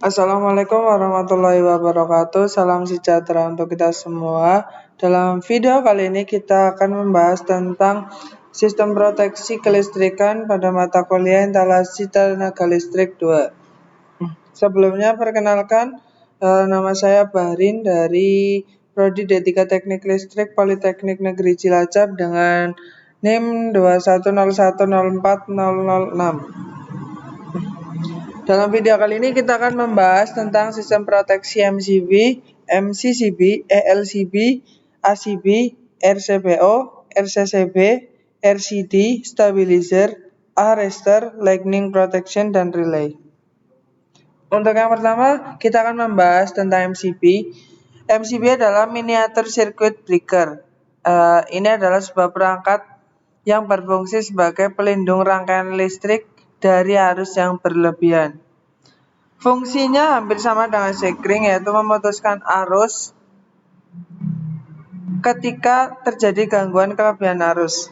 Assalamualaikum warahmatullahi wabarakatuh. Salam sejahtera untuk kita semua. Dalam video kali ini kita akan membahas tentang sistem proteksi kelistrikan pada mata kuliah instalasi tenaga listrik 2. Sebelumnya perkenalkan, nama saya Bahrin dari Prodi D3 Teknik Listrik Politeknik Negeri Cilacap dengan NIM 210104006. Dalam video kali ini kita akan membahas tentang sistem proteksi MCB, MCCB, ELCB, ACB, RCBO, RCCB, RCD, stabilizer, arrestor, lightning protection, dan relay. Untuk yang pertama, kita akan membahas tentang MCB. MCB adalah miniatur circuit breaker. Ini adalah sebuah perangkat yang berfungsi sebagai pelindung rangkaian listrik dari arus yang berlebihan. Fungsinya hampir sama dengan sekring, yaitu memutuskan arus ketika terjadi gangguan kelebihan arus.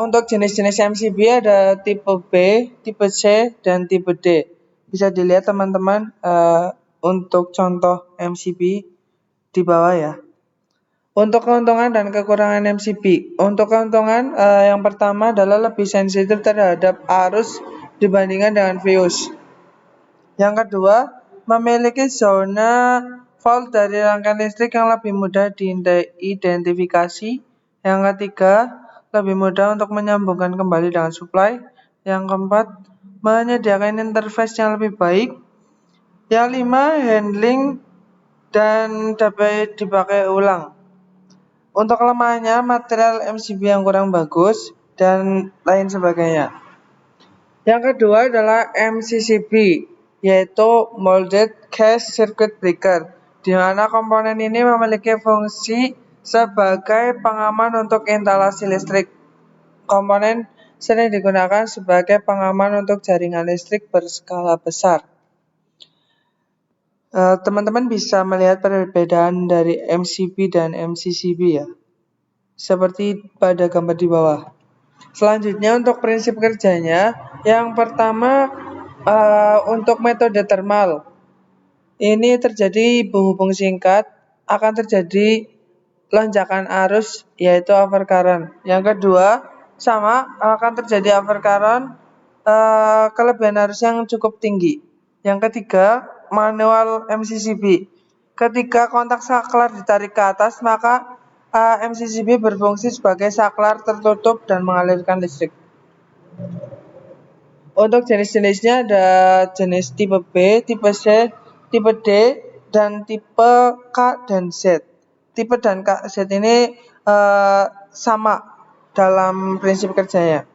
Untuk jenis-jenis MCB ada tipe B, tipe C, dan tipe D. Bisa dilihat teman-teman untuk contoh MCB di bawah ya. Untuk keuntungan dan kekurangan MCB. Untuk keuntungan yang pertama adalah lebih sensitif terhadap arus dibandingkan dengan fuse. Yang kedua, memiliki zona fault dari rangkaian listrik yang lebih mudah diidentifikasi. Yang ketiga, lebih mudah untuk menyambungkan kembali dengan supply. Yang keempat, menyediakan interface yang lebih baik. Yang lima, handling dan dapat dipakai ulang. Untuk kelemahannya, material MCB yang kurang bagus dan lain sebagainya. Yang kedua adalah MCCB, yaitu Molded Case Circuit Breaker, di mana komponen ini memiliki fungsi sebagai pengaman untuk instalasi listrik. Komponen sering digunakan sebagai pengaman untuk jaringan listrik berskala besar. Teman-teman bisa melihat perbedaan dari MCB dan MCCB ya, seperti pada gambar di bawah. Selanjutnya untuk prinsip kerjanya, yang pertama untuk metode thermal. Ini terjadi berhubung singkat, akan terjadi lonjakan arus yaitu overcurrent. Yang kedua, sama akan terjadi overcurrent, kelebihan arus yang cukup tinggi. Yang ketiga, manual MCCB. Ketika kontak saklar ditarik ke atas, maka MCCB berfungsi sebagai saklar tertutup dan mengalirkan listrik. Untuk jenis-jenisnya ada jenis tipe B, tipe C, tipe D, dan tipe K dan Z. Tipe dan Z ini sama dalam prinsip kerjanya.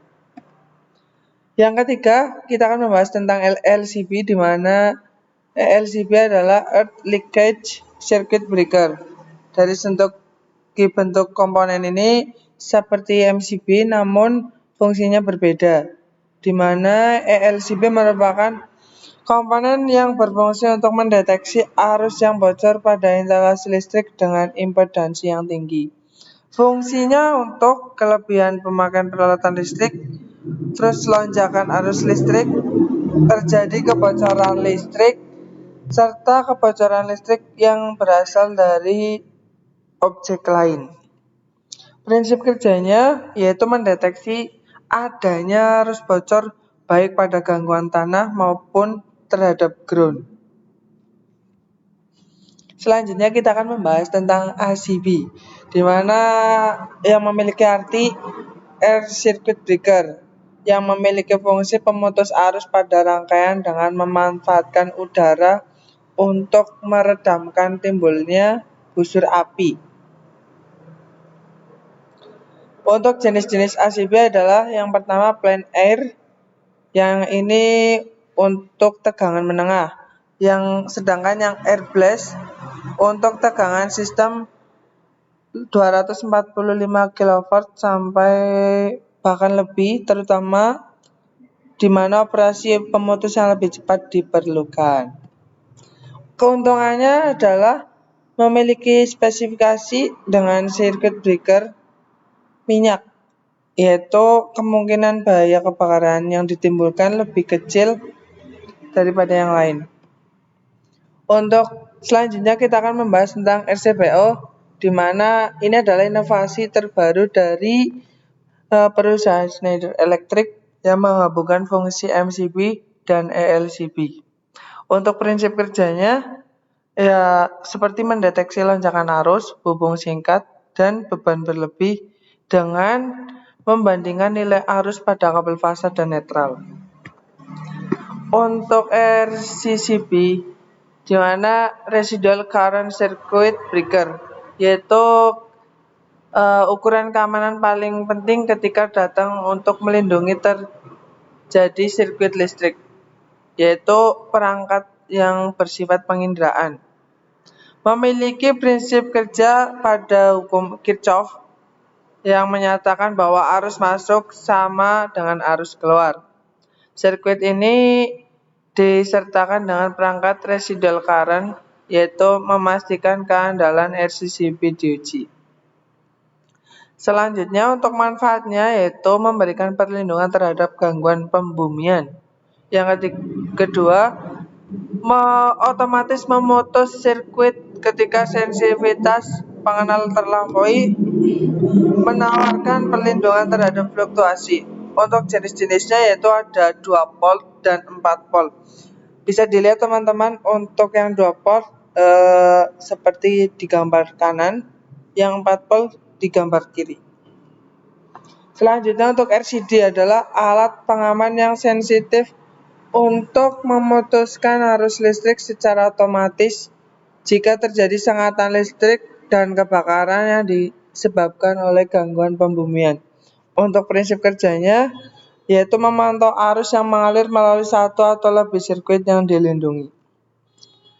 Yang ketiga, kita akan membahas tentang ELCB, di mana ELCB adalah Earth Leakage Circuit Breaker. Dari bentuk komponen ini seperti MCB, namun fungsinya berbeda, di mana ELCB merupakan komponen yang berfungsi untuk mendeteksi arus yang bocor pada instalasi listrik dengan impedansi yang tinggi. Fungsinya untuk kelebihan pemakaian peralatan listrik, terus lonjakan arus listrik, terjadi kebocoran listrik, serta kebocoran listrik yang berasal dari objek lain. Prinsip kerjanya yaitu mendeteksi adanya arus bocor baik pada gangguan tanah maupun terhadap ground. Selanjutnya kita akan membahas tentang ACB, di mana yang memiliki arti Air Circuit Breaker, yang memiliki fungsi pemutus arus pada rangkaian dengan memanfaatkan udara untuk meredamkan timbulnya busur api. Untuk jenis-jenis ACB adalah yang pertama plain air, yang ini untuk tegangan menengah, sedangkan yang air blast untuk tegangan sistem 245 kV sampai bahkan lebih, terutama di mana operasi pemutus yang lebih cepat diperlukan. Keuntungannya adalah memiliki spesifikasi dengan circuit breaker minyak, yaitu kemungkinan bahaya kebakaran yang ditimbulkan lebih kecil daripada yang lain. Untuk selanjutnya kita akan membahas tentang RCPO, di mana ini adalah inovasi terbaru dari perusahaan Schneider Electric yang menggabungkan fungsi MCB dan ELCB. Untuk prinsip kerjanya, ya seperti mendeteksi lonjakan arus, hubung singkat, dan beban berlebih dengan membandingkan nilai arus pada kabel fasa dan netral. Untuk RCCB, di mana Residual Current Circuit Breaker, yaitu ukuran keamanan paling penting ketika datang untuk melindungi terjadi sirkuit listrik, yaitu perangkat yang bersifat penginderaan. Memiliki prinsip kerja pada hukum Kirchhoff yang menyatakan bahwa arus masuk sama dengan arus keluar. Sirkuit ini disertakan dengan perangkat residual current, yaitu memastikan keandalan RCCB diuji. Selanjutnya untuk manfaatnya yaitu memberikan perlindungan terhadap gangguan pembumian. Yang kedua, otomatis memutus sirkuit ketika sensitivitas pengenal terlampaui, menawarkan perlindungan terhadap fluktuasi. Untuk jenis-jenisnya yaitu ada 2 volt dan 4 volt. Bisa dilihat teman-teman, untuk yang 2 volt seperti di gambar kanan, yang 4 volt di gambar kiri. Selanjutnya untuk RCD adalah alat pengaman yang sensitif untuk memutuskan arus listrik secara otomatis jika terjadi sengatan listrik dan kebakaran yang disebabkan oleh gangguan pembumian. Untuk prinsip kerjanya yaitu memantau arus yang mengalir melalui satu atau lebih sirkuit yang dilindungi.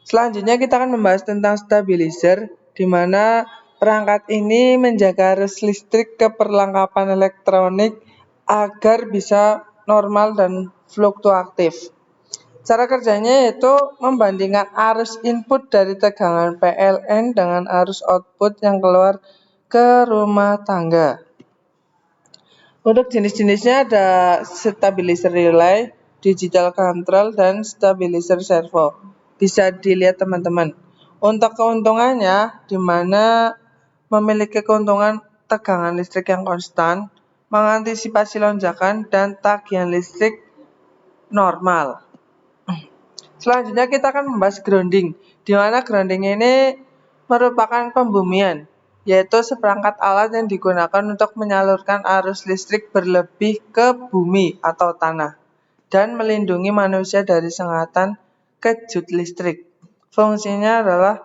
Selanjutnya kita akan membahas tentang stabilizer, di mana perangkat ini menjaga arus listrik ke perlengkapan elektronik agar bisa normal dan fluktuatif. Cara kerjanya yaitu membandingkan arus input dari tegangan PLN dengan arus output yang keluar ke rumah tangga. Untuk jenis-jenisnya ada stabilizer relay, digital control, dan stabilizer servo. Bisa dilihat teman-teman. Untuk keuntungannya, di mana memiliki keuntungan tegangan listrik yang konstan, mengantisipasi lonjakan, dan tagihan listrik normal. Selanjutnya kita akan membahas grounding, di mana grounding ini merupakan pembumian, yaitu seperangkat alat yang digunakan untuk menyalurkan arus listrik berlebih ke bumi atau tanah, dan melindungi manusia dari sengatan kejut listrik. Fungsinya adalah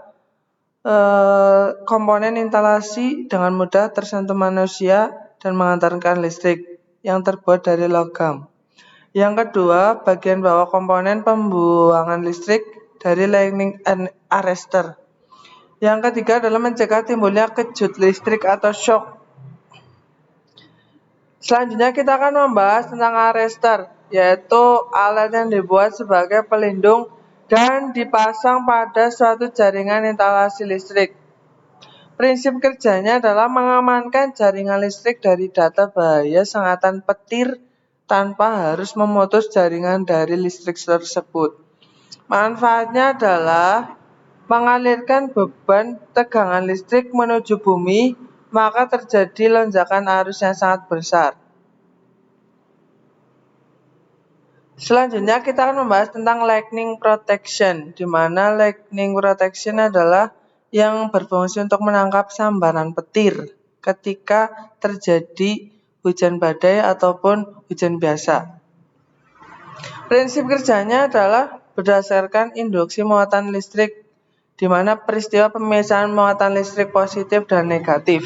komponen instalasi dengan mudah tersentuh manusia dan mengantarkan listrik yang terbuat dari logam. Yang kedua, bagian bawah komponen pembuangan listrik dari lightning arrestor. Yang ketiga adalah mencegah timbulnya kejut listrik atau shock. Selanjutnya kita akan membahas tentang arrestor, yaitu alat yang dibuat sebagai pelindung dan dipasang pada suatu jaringan instalasi listrik. Prinsip kerjanya adalah mengamankan jaringan listrik dari data bahaya sengatan petir tanpa harus memutus jaringan dari listrik tersebut. Manfaatnya adalah mengalirkan beban tegangan listrik menuju bumi, maka terjadi lonjakan arus yang sangat besar. Selanjutnya kita akan membahas tentang lightning protection, di mana lightning protection adalah yang berfungsi untuk menangkap sambaran petir ketika terjadi hujan badai ataupun hujan biasa. Prinsip kerjanya adalah berdasarkan induksi muatan listrik, di mana peristiwa pemisahan muatan listrik positif dan negatif.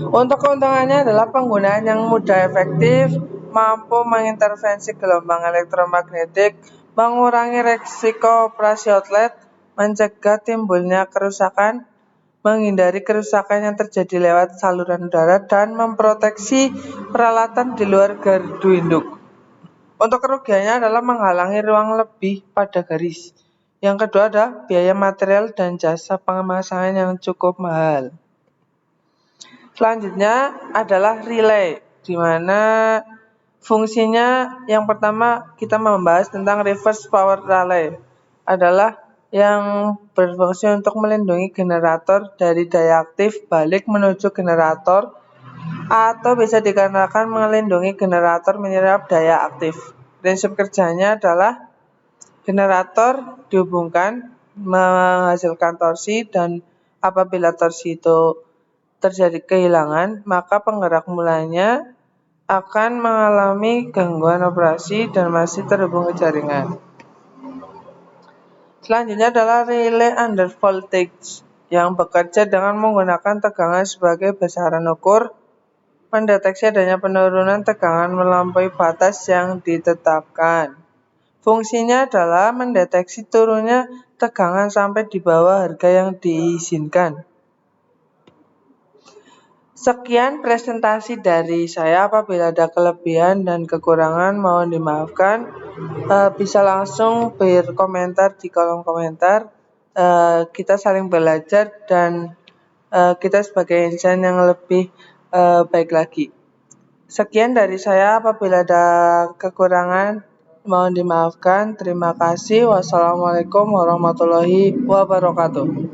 Untuk keuntungannya adalah penggunaan yang mudah, efektif, mampu mengintervensi gelombang elektromagnetik, mengurangi risiko operasi outlet, mencegah timbulnya kerusakan, menghindari kerusakan yang terjadi lewat saluran udara, dan memproteksi peralatan di luar gardu induk. Untuk kerugiannya adalah menghalangi ruang lebih pada garis. Yang kedua ada biaya material dan jasa pemasangan yang cukup mahal. Selanjutnya adalah relay, di mana Fungsinya yang pertama kita membahas tentang reverse power relay adalah yang berfungsi untuk melindungi generator dari daya aktif balik menuju generator atau bisa dikarenakan melindungi generator menyerap daya aktif. Prinsip kerjanya adalah generator dihubungkan menghasilkan torsi dan apabila torsi itu terjadi kehilangan, maka penggerak mulanya akan mengalami gangguan operasi dan masih terhubung ke jaringan. Selanjutnya adalah relay under voltage yang bekerja dengan menggunakan tegangan sebagai besaran ukur, mendeteksi adanya penurunan tegangan melampaui batas yang ditetapkan. Fungsinya adalah mendeteksi turunnya tegangan sampai di bawah harga yang diizinkan. Sekian presentasi dari saya. Apabila ada kelebihan dan kekurangan mohon dimaafkan. Bisa langsung berkomentar di kolom komentar. Kita saling belajar dan kita sebagai insan yang lebih baik lagi. Sekian dari saya. Apabila ada kekurangan mohon dimaafkan. Terima kasih. Wassalamualaikum warahmatullahi wabarakatuh.